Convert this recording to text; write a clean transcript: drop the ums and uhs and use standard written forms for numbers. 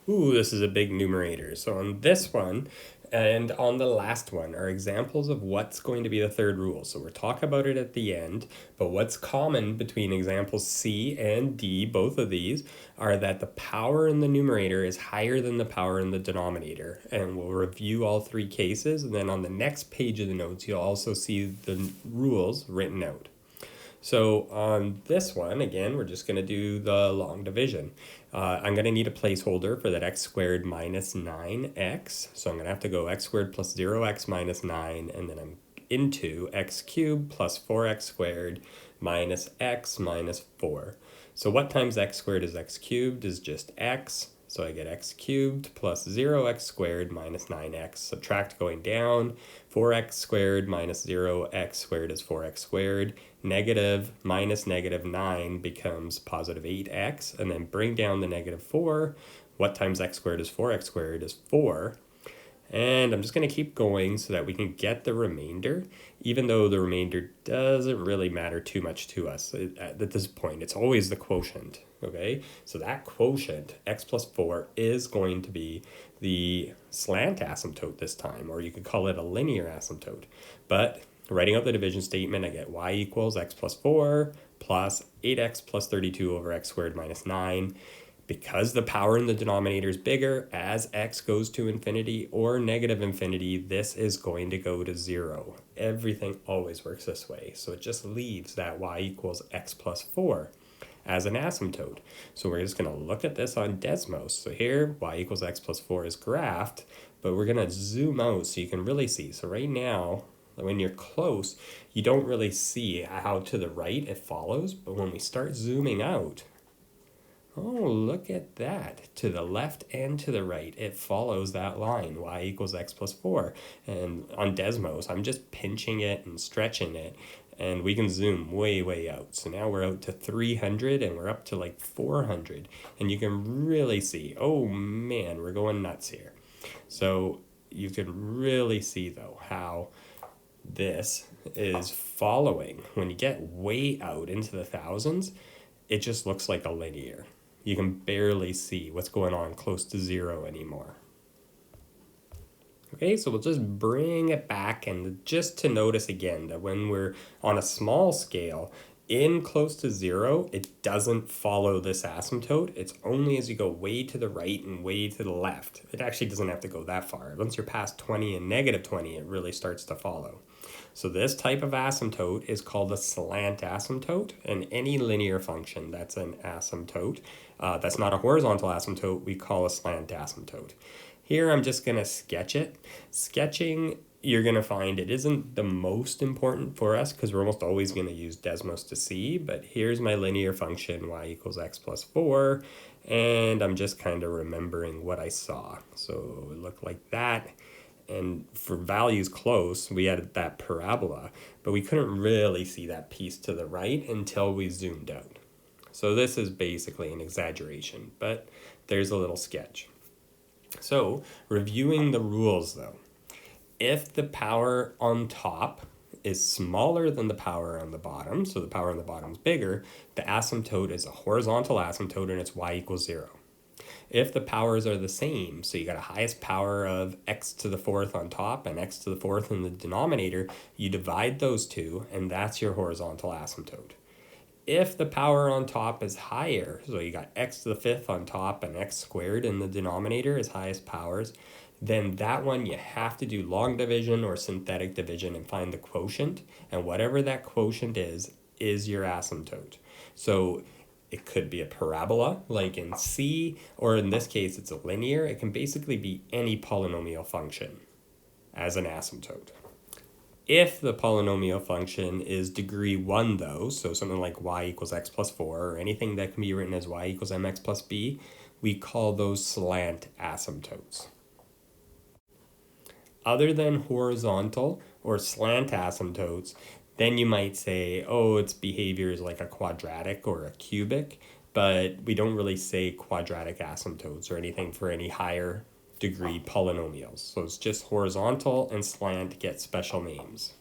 Ooh, this is a big numerator. So on this one and on the last one are examples of what's going to be the third rule. So we'll talk about it at the end, but what's common between examples C and D, both of these, are that the power in the numerator is higher than the power in the denominator. And we'll review all three cases, and then on the next page of the notes, you'll also see the rules written out. So on this one, again, we're just going to do the long division. I'm going to need a placeholder for that x squared minus 9x. So I'm going to have to go x squared plus 0x minus 9, and then I'm into x cubed plus 4x squared minus x minus 4. So what times x squared is x cubed is just x. So I get x cubed plus 0x squared minus 9x. Subtract going down. 4x squared minus 0x squared is 4x squared. Negative minus negative 9 becomes positive 8x. And then bring down the negative 4. What times x squared is 4x squared is 4. And I'm just going to keep going so that we can get the remainder, even though the remainder doesn't really matter too much to us at this point. It's always the quotient, okay? So that quotient, x plus 4, is going to be the slant asymptote this time, or you could call it a linear asymptote. But writing out the division statement, I get y equals x plus 4 plus 8x plus 32 over x squared minus 9. Because the power in the denominator is bigger, as x goes to infinity or negative infinity, this is going to go to 0. Everything always works this way. So it just leaves that y equals x plus 4 as an asymptote. So we're just going to look at this on Desmos. So here, y equals x plus 4 is graphed, but we're going to zoom out so you can really see. So right now, when you're close, you don't really see how to the right it follows, but when we start zooming out, oh, look at that. To the left and to the right, it follows that line, y equals x plus 4. And on Desmos, I'm just pinching it and stretching it, and we can zoom way, way out. So now we're out to 300, and we're up to like 400. And you can really see, oh man, we're going nuts here. So you can really see, though, how this is following. When you get way out into the thousands, it just looks like a linear. You can barely see what's going on close to 0 anymore. Okay, so we'll just bring it back, and just to notice again that when we're on a small scale, in close to 0, it doesn't follow this asymptote. It's only as you go way to the right and way to the left. It actually doesn't have to go that far. Once you're past 20 and negative 20, it really starts to follow. So this type of asymptote is called a slant asymptote, and any linear function that's an asymptote, that's not a horizontal asymptote, we call a slant asymptote. Here I'm just going to sketch it. Sketching, you're going to find it isn't the most important for us because we're almost always going to use Desmos to see, but here's my linear function, y equals x plus 4, and I'm just kind of remembering what I saw. So it looked like that. And for values close, we had that parabola, but we couldn't really see that piece to the right until we zoomed out. So this is basically an exaggeration, but there's a little sketch. So reviewing the rules though, if the power on top is smaller than the power on the bottom, so the power on the bottom is bigger, the asymptote is a horizontal asymptote and it's y equals 0. If the powers are the same, so you got a highest power of x to the fourth on top and x to the fourth in the denominator, you divide those two, and that's your horizontal asymptote. If the power on top is higher, so you got x to the fifth on top and x squared in the denominator as highest powers, then that one you have to do long division or synthetic division and find the quotient, and whatever that quotient is your asymptote. So it could be a parabola, like in C, or in this case, it's a linear. It can basically be any polynomial function as an asymptote. If the polynomial function is degree 1, though, so something like y equals x plus 4, or anything that can be written as y equals mx plus b, we call those slant asymptotes. Other than horizontal or slant asymptotes, then you might say, oh, its behavior is like a quadratic or a cubic, but we don't really say quadratic asymptotes or anything for any higher degree polynomials. So it's just horizontal and slant get special names.